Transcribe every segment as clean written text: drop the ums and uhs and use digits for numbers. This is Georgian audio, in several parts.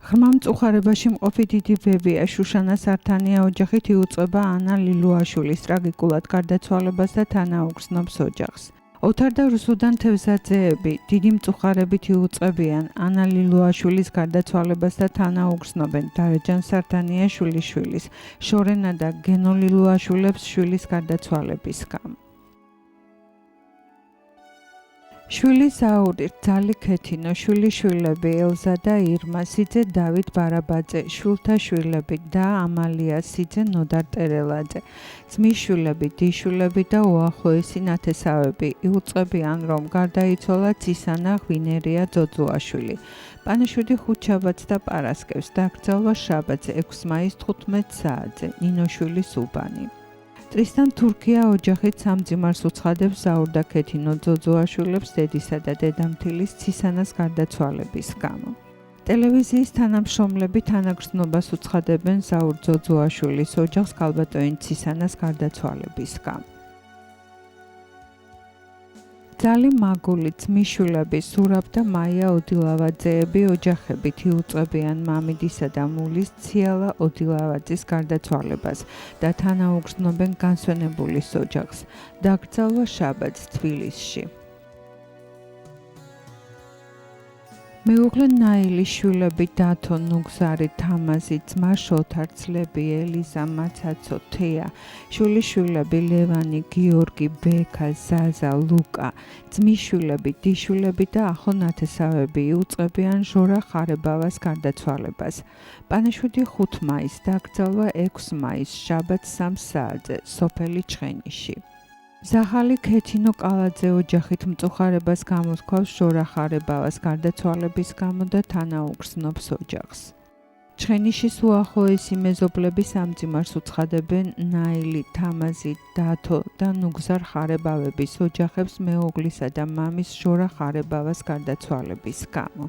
ღრმა მწუხარებაში მყოფი დიდი ბებია შუშანა სართანია ოჯახით იუწყება ანა ლილუაშვილის ტრაგიკულად გარდაცვალებას და თანაუგრძნობს ოჯახს. ოთარ და რუსუდან თევზაძეები დიდი მწუხარებით იუწყებიან ანა ლილუაშვილის გარდაცვალებას და თანაუგრძნობენ დარეჯან სართანიაშვილის შვილის, შორენა და გენო ლილუაშვილებს შვილის გარდაცვალების გამო. შვილი ზაური, ძალი ქეთინო, შვილიშვილები ელზა და ირმა, სიძე დავით ბარაბაძე, შვილთა შვილები და ამალია, სიძე ნოდარ ტერელაძე, ძმისშვილები, დიშვილები და უახლოესი ნათესავები იუწყებიან, რომ გარდაიცვალა ცისანა ღვინერია ძოძუაშვილი. პანიშვილი ხუთშაბათს და პარასკევს დაკრძალვა შაბათს 6 მაისს 15 საათზე, ნინოშვილის უბანი. ტრისთან თურქია ოჯახით სამძიმარს უცხადებს ზაურ და ქეთინო ძოძუაშვილებს დედისა და დედამთილის ცისანას გარდაცვალების გამო. ტელევიზიის თანამშრომლები თანაგრძნობას უცხადებენ ზაურ ძოძუაშვილის ოჯახს ქალბატონი ცისანას გარდაცვალების გამო. ძალი მაგული, ძმისშვილები სურაბ და მაია ოდილავაძეები ოჯახებით იუწყებიან მამიდისა და მულის ციალა ოდილავაძის გარდაცვალებას და თანაუგრძნობენ განსვენებულის ოჯახს. დაკრძალვა შაბათს თბილისში. მეუღლე ნაილის შვილები დათო, ნუგზარი, თამაზი, ძმა შოთარ, ძლები, ელიზა, მაცაცო, თეა, შვილიშვილები ლევანი, გიორგი, ბექა, ზაზა, ლუკა, ძმისშვილები, დიშვილები და ახლო ნათესავები იუწყებიან ჟორა ხარებავას გარდაცვალებას. პანიშვილი 5 მაისს დაკრძალვა 6 მაისს შაბათს 3 საათზე, სოფელი ჩხენიში. ზახალი ქეთინო კალაძე ოჯახით მწუხარებას გამოთქვავს ჟორა ხარებავას გარდაცვალების გამო და თანაუგრძნობს ოჯახს. ჩხენიშის უახლოესი მეზობლები სამძიმარს უცხადებენ ნაილი, თამაზი, დათო და ნუგზარ ხარებავების ოჯახებს მეუღლისა და მამის ჟორა ხარებავას გარდაცვალების გამო.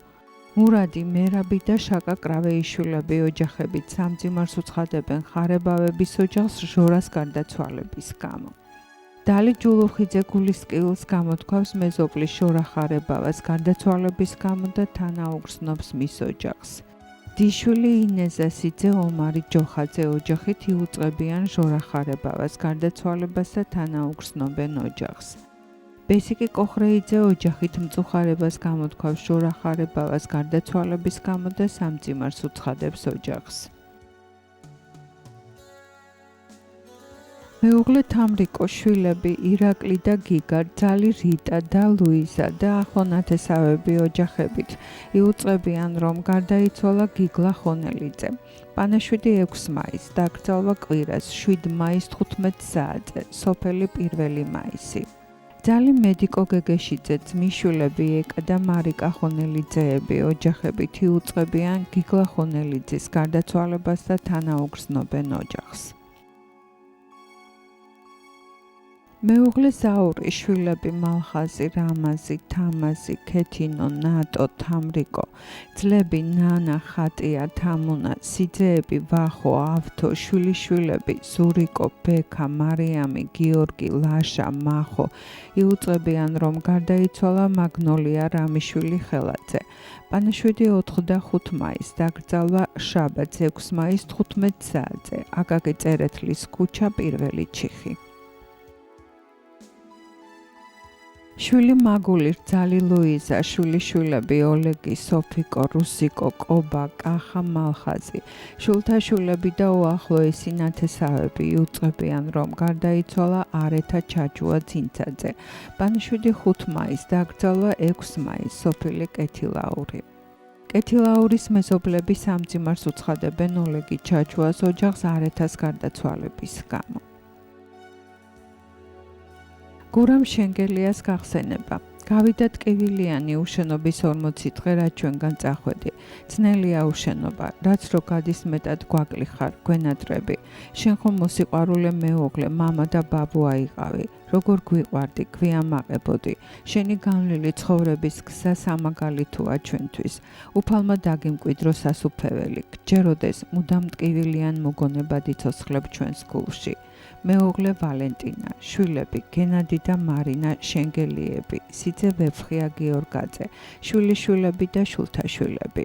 მურადი, მერაბი და შაკა კრავეიშვილები ოჯახებით სამძიმარს უცხადებენ ხარებავების ოჯახს ჟორას გარდაცვალების გამო. დალი ჯულუხიძე გულისკილს გამოთქვავს მეზობლის ჟორა ხარებავას გარდაცვალების გამო და თანაუგრძნობს მის ოჯახს. დიშვილი ინეზა, სიძე ომარი ჯოხაძე ოჯახით იუწყებიან ჟორა ხარებავას გარდაცვალებას და თანაუგრძნობენ ოჯახს. ბესიკი კოხრეიძე ოჯახით მწუხარებას გამოთქვავს ჟორა ხარებავას გარდაცვალების გამო და სამძიმარს უცხადებს ოჯახს. მეუღლე თამრიკო, შვილები ირაკლი და გიგა, ძალი რიტა და ლუიზა და ახლო ნათესავები ოჯახებით იუწყებიან, რომ გარდაიცვალა გიგლა ხონელიძე. პანაშვიდი 6 მაისს დაკრძალვა კვირას 7 მაისს 15 საათზე, სოფელი 1 მაისი. ძალი მედიკო გეგეშიძე, ძმისშვილები ეკა და მარიკა ხონელიძეები ოჯახებით იუწყებიან გიგლა ხონელიძის გარდაცვალებას და თანაუგრძნობენ ოჯახს. მეუღლე ზაური, შვილები მალხაზი, რამაზი, თამაზი, ქეთინო, ნატო, თამრიკო, ძლები ნანა, ხატია, თამუნა, სიძეები ვახო, ავთო, შვილიშვილები ზურიკო, ბექა, მარიამი, გიორგი, ლაშა, მახო იუწყებიან, რომ გარდაიცვალა მაგნოლია რამიშვილი ხელაძე. პანიშვილი 4 მაისს დაკრძალვა შაბათს 6 მაისს 15 საათზე, აკაკი წერეთლის ქუჩა, 1 ჩიხი. შვილი მაგული, ძალი ლუიზა, შვილიშვილები ოლეგი, სოფიკო, რუსიკო, კობა, კახა, მალხაზი, შვილთა შვილები და უახლოესი ნათესავები იუწყებიან, რომ გარდაიცვალა არეთა ჩაჯუა ძინცაძე. პანიშვილი 5 მაისს დაკრძალვა 6 მაისს, სოფელი კეთილაური. კეთილაურის მეზობლები სამძიმარს უცხადებენ ოლეგი ჩაჯუას ოჯახს არეთას გარდაცვალების გამო. გურამ შენგელიას გახსენება. გავიდა ტკივილიანი უშენობის 40 დღე, რაც ჩვენგან წახვედი. ძნელია უშენობა, რაც რო გადის მეტად გვაკლი ხარ, გვენატრები. შენ ხომ მოსიყვარულე მეუღლე, მამა და ბაბუ აიყავი. როგორ გვიყვარდი, გვიამაყებოდი. შენი განვლილი ცხოვრების გზა სამაგალითოა ჩვენთვის. უფალმა დაგიმკვიდრო სასუფეველი. გჯეროდეს მუდამ ტკივილიან მოგონებად იცოცხლებ ჩვენს გულში. მეუღლე ვალენტინა, შვილები გენადი და მარინა შენგელიები, სიძე ვეფხია გიორგაძე, შვილიშვილები და შვილთაშვილები.